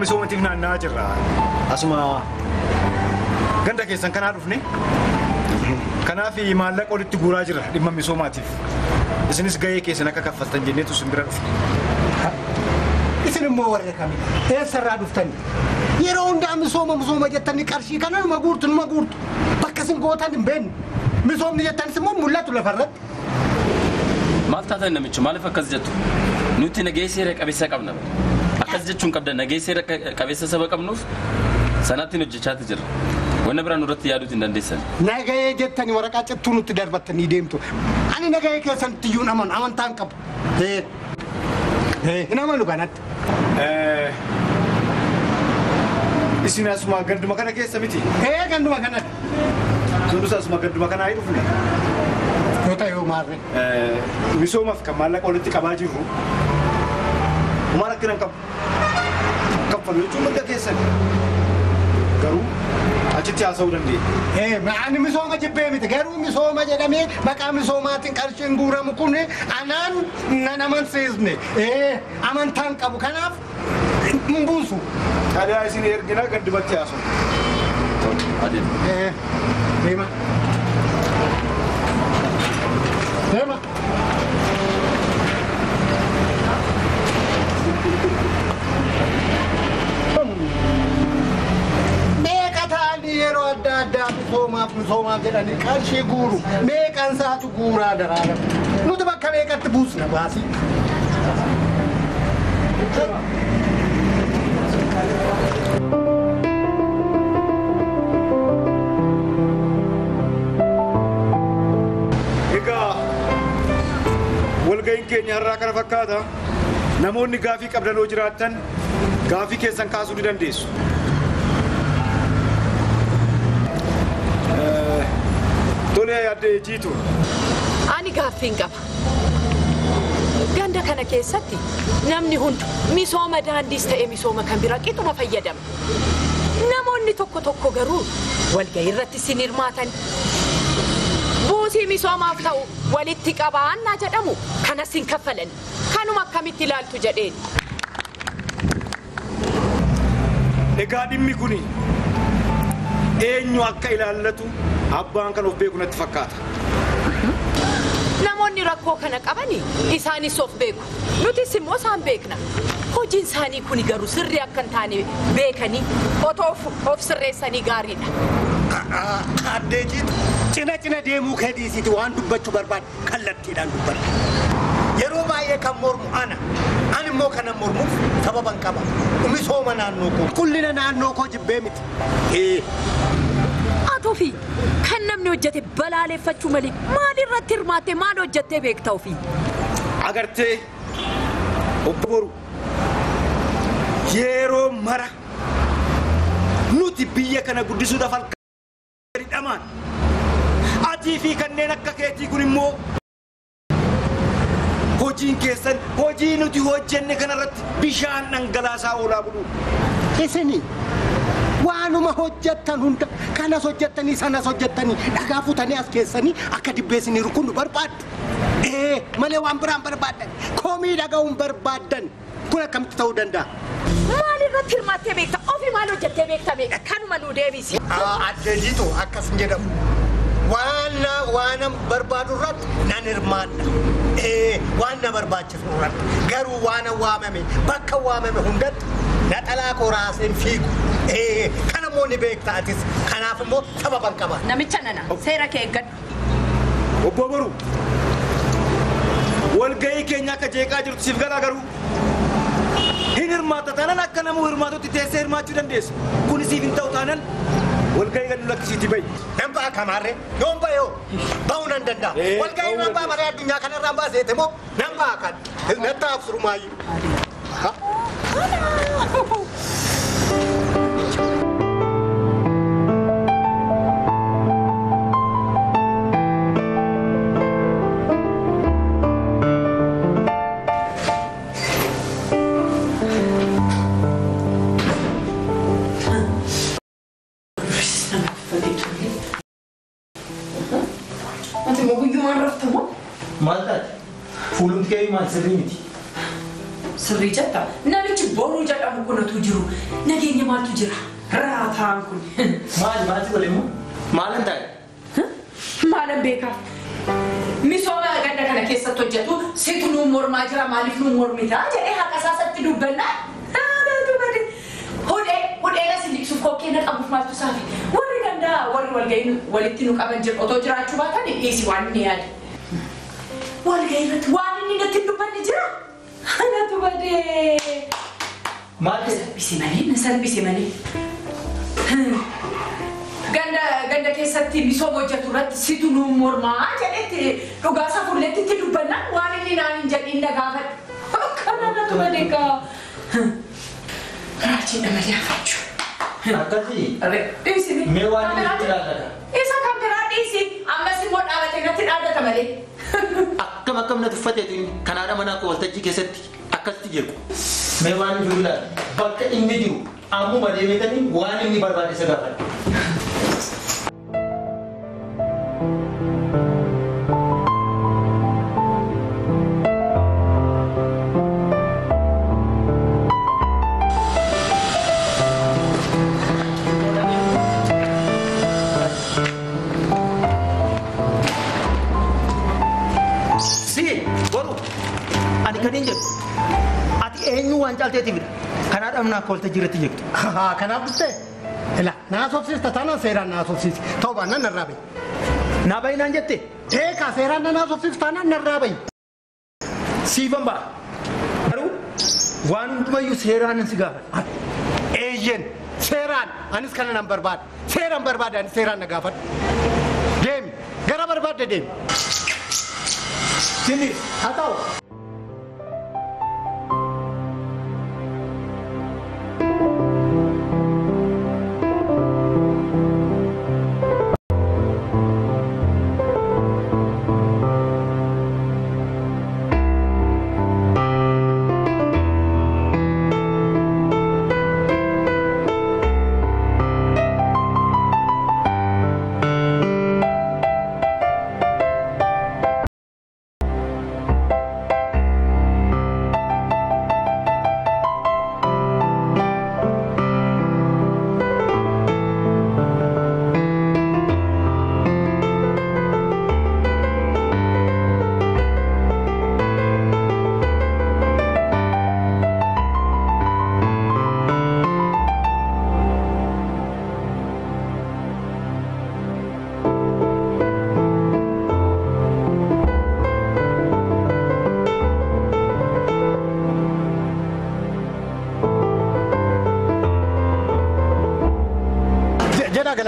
misoomatiif naanna'aa jirra. Asuma ganda keessan kanaa dhufne kanaaf maallaqa walitti guuraa jira dhimma misoomaatiif. Isinis gahee keessan akka kaffaltan jenneetu isin bira dhufne. Isin immoo warra kamii? Eessarraa dhuftani? Yeroo hundaa misooma jettanii qarshii kana numa guurtu. Bakka isin gootan hin beekne. Misoomni jettanis immoo mul'atu lafarratti. Maal taatan namichi maaliif akkas jettu? Nuti nageessa seera qabeessa qabna. Akkas jechuun qabda nageessa seera qabeessa saba qabnuuf sanatti hojjechaati jira. Wanna biraan irratti yaaduutu hin dandeessan. Nagahee jettanii waraqaa cittuu nutti darbattanii deemtu. Ani nagahee keessanitti iyyuu amantaan qabu. Hin amanu kanatti. Isin asuma ganduma kana keessa miti? Ganduma kanatti. Sunus asuma ganduma kanaa hin dhufne? Yoo ta'e yoo maarre. Misoomaaf kan maallaqa walitti qabaa jirru maal akkinan qabu? Kaffalu jechuun mirga keessan. Garuu achitti haasa'uu dandeenya. Ani misooma jibbee miti garuu misooma jedhamee maqaa misoomaatiin qarshiin guuramu kun anaan nan amansiisne. Amantaan qabu kanaaf hin buusu. Tadaa isin ergina gandumatti haasa'u. Deema. Meeqa ta'anii yeroo adda addaa misoomaaf jedhanii qarshii guuru. Meeqan isaatu guuraa daraara. Nuti bakka meeqatti buusna baasii. Walga'iin keenya har'aa kana fakkaata. Namoonni gaafii qabdan yoo jiraattan gaafii keessan kaasuu ni dandeessu. Tolee yaadde jiitu. Ani gaaffiin qaba. Ganda kana keessatti namni hundi misooma daandiis ta'e misooma kan biraa qixuma fayyadama. Namoonni tokko garuu walga'ii irratti sin hirmaatan. Buusii misoomaaf ta'u walitti qabaannaa jedhamu kanas hin kaffalan. Kanuma akkamitti ilaaltu jedheen. Egaa dhimmi kuni eenyu akka ilaallatu abbaan kan of beeku natti fakkaata. Namoonni rakkoo kana qabani isaanis of beeku. Nutis immoo isaan beekna. Hojiin isaanii kuni garuu sirrii akka hin taane beekanii otoo of sirreessanii gaariidha. Addee jiitu cina deemuu keediisiiti waan dubbachuu barbaadu kallattiidhaan dubbadhu. Yeroo baay'ee kan mormu ani immoo kanan mormuuf sababan qaba. Misooma naannoo koo qullina naannoo koo jibbee miti. Atoofi kan namni hojjete balaaleffachuu malee maalirratti hirmaattee maal hojjettee beektaa ofii? Agartee obbo Boru yeroo mara nuti biyya kana guddisuudhaaf halkan dhamaan atii fi kanneen akka keetii kun immoo hojiin keessan hojii nuti hojjenne kanarratti bishaan dhangalaasaa oolaa bulu. Isini waanuma hojjettan hunda kanas hojjettanii sanas hojjettanii dhagaa futanii as keessanii akka dibbeessanii rukunnu barbaaddu. Malee waan biraan barbaaddan komii dhaga'uun barbaaddan kun akkamitti ta'uu danda'a? Maalirratti hirmaattee beekta? Ofii maal hojjettee beekta beekta? Kanuma nuu deebisi. Addee jiitu akkas hin jedhamu. Waan barbaadu irratti nan hirmaadha. Waan na barbaachisu irratti garuu waan waamame bakka waamame hundatti naxalaa koraaseen fiigu. Kana immoo ni beekta atis. Kanaaf immoo sababan qaba. Namicha nana seera kee eeggadhu. Obbo Boru walga'ii keenya akka jeeqaa jirtu siif galaa garuu hin hirmaata taanaan akka namuu hirmaatutti teessee hirmaachuu dandeessu. Kun siif hin ta'u taanaan walga'ii gadi lakkisiitii bayi. Nan ba'a kamaarree yoon ba'ee ba'uu nan danda'a. Walga'ii nan ba'a maree addunyaa kanarraan baaseete moo nan ba'a kan natti absurumaayyuu. Malta, fulum kee maal sirrii miti. sirrii jetta namichi boruu jedhamu kunatu jiru nageenya maaltu jira raataan kun maati waliin maalan taa'e maalan beekaa misooma ganda kana keessatti hojjetu situ nu mormaa jira maaliif nu mormitaa jedhee haqa isaatti dubbannaa hudhee na siliqsuuf kokkeena qabuuf maaltu saafi warri gandaa warri walga'ii walitti nu qaban jiru otoo jiraachuu baatan dhiisi waan inni yaade walga'ii irratti waan inni natti dubbanni jira anatu badee maal salphise malee ganda keessatti misooma hojjetu irratti situ nu mormaa jedhetti dhugaa safuulletti itti dubbannaa waan inni naan hin jedhin na gaafadhu akkanatu badee kaa Raji nama diafachuu. Akkasii. Dhiisi. Mee waan inni itti dhaadata. Isa kan biraa dhiisi. Ammas immoo dhaabatee natti dhaadata malee. Akkam na tuffateetu kanaadha mana akka waltajjii keessatti akkasitti jiru. Mee waan jiru ilaali. Bakka inni jiru ammuma deemetanii waan inni barbaade isa gaafadha. Waan caalteetii bira kanaadha mana akka waltajjii irratti jirtu. Kanaaf dhuftee ila naasofsiista taanaan seeraan naasofsiisi ta'uu baannaan narraa bahi. Naa bahi naan jette? Eekaa seeraan naasofsiisu taanaan narraa bahi. Siifan ba'a. Garuu waan hundumayyuu seeraan si gaafadha. Eeyyen seeraan anis kana nan barbaada. Seeraan barbaada anis seeraan na gaafadha. Deemi gara barbaadde deemi. Sini haa ta'u.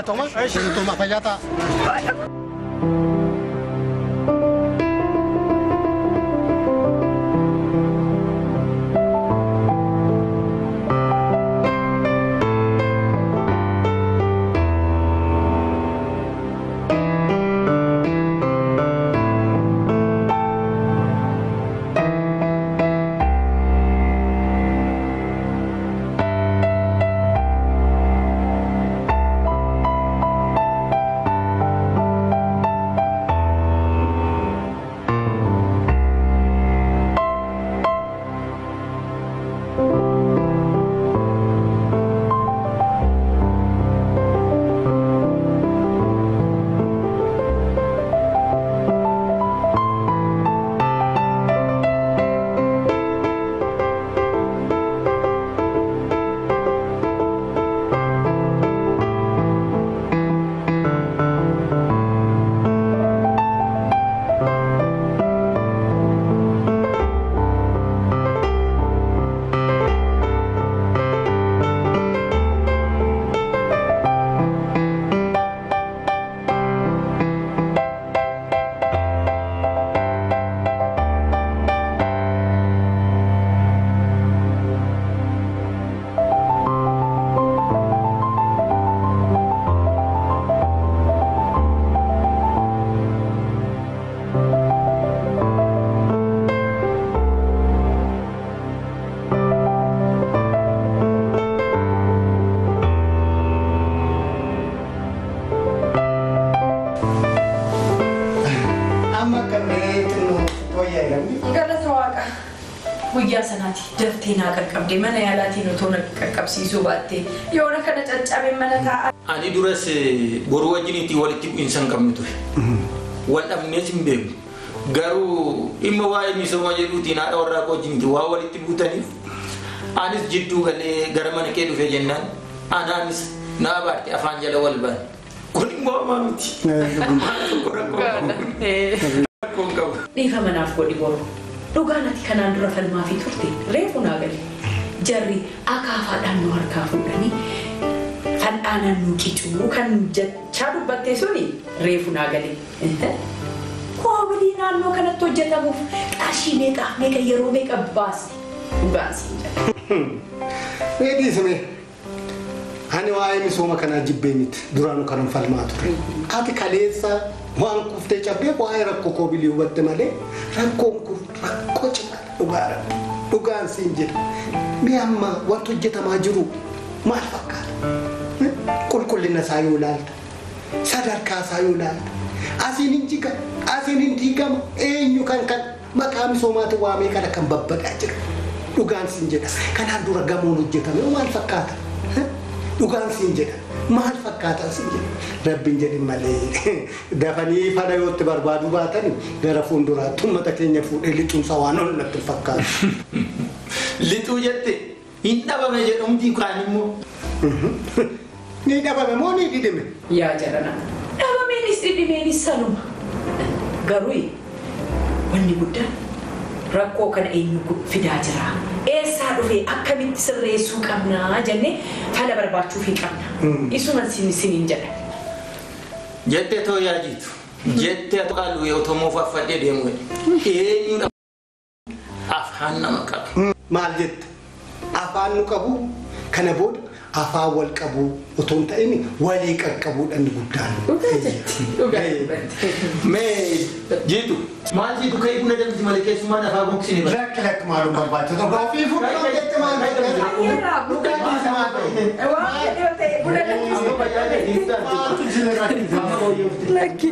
Thomas, Thomas Fayata. guyyaa sanaati daftee naa qaqqabde mana yaalaatiin otoo na qaqqabsiisuu baatte yoona kana caccabe mana taa'a. Ani duras boruu wajjiniitti walitti bu'iinsa hin qabnu ture. Wal dhabnees hin beeknu. Garuu dhimma waa'ee misooma jedhuutiin haadha warraa koo wajjiniitti waa walitti buutaniif anis jidduu galee gara mana kee dhufee jennaan anaanis naa baarte afaan jala wal baane. Kun immoo hamaa miti. Dhiifa manaaf godhi boru. Dhugaan ati kanaan dura falmaa fi turte reefu naa gale. Jarri akaafaadhaan nu harkaa fuudhanii fal'aanaan nu qicuu kan jechaa dubbattee suni reefu naa gale. Koomidii naannoo kanatti hojjetamuuf qarshii meeqa yeroo meeqa baasne dhugaan siin jedha. Weeddiisme ani waa'ee misooma kanaa jibbee miti duraanuu kanan falmaa ture. Ati kaleessa waan kuftee cabdee waa'ee rakkoo koobilii hubatte malee rakkoon kun rakkoo cimaa dhugaan siin jedha. Mee amma wanti hojjetamaa jiru maal fakkaata? Qulqullina isaa yoo ilaalta, sadarkaa isaa yoo ilaalta, asiin hin jiga, asiin hin diigama, eenyu kan maqaa misoomaatiin waamee kana kan babbadaa jira. Dhugaan siin jedha. Kanaan dura gamoon hojjetame maal fakkaata? Dhugaan siin jedha. Maal fakkaata siin jedha? Rabbiin jedhin malee dafanii fana yootti barbaaduu baatan gara fuulduraatti uummata keenya fuudhee lixuunsa waan ol natti fakkaata. Lixuu jette hin dhabame jedhamti kaan immoo. Ni dhabame moo ni dhidhime? Yaa jarana dhabameenis dhidhimeenis sanuma. Garuu wanni guddaan rakkoo kana eenyu fidaa jira. Eessaa dhufee akkamitti sirreessuu qabnaa jennee fala barbaachuuf hin qabna. Isuman siniin jedha. Jettee too yaa jiitu. Jettee qaaluu yoo tomoof affadhee deemu. Eenyudha afaan nama qabu. Maal jette? Afaan nu qabu kana booda afaan wal qabu otoo hin ta'in walii qaqqabuudhaan guddaan. Mee jiitu maal jiitu ka'ee buna danfiti malee keessumaan afaan boksini bara. Lakki maalum barbaachisa tokko ofii fuudhuu jette maal Lagi,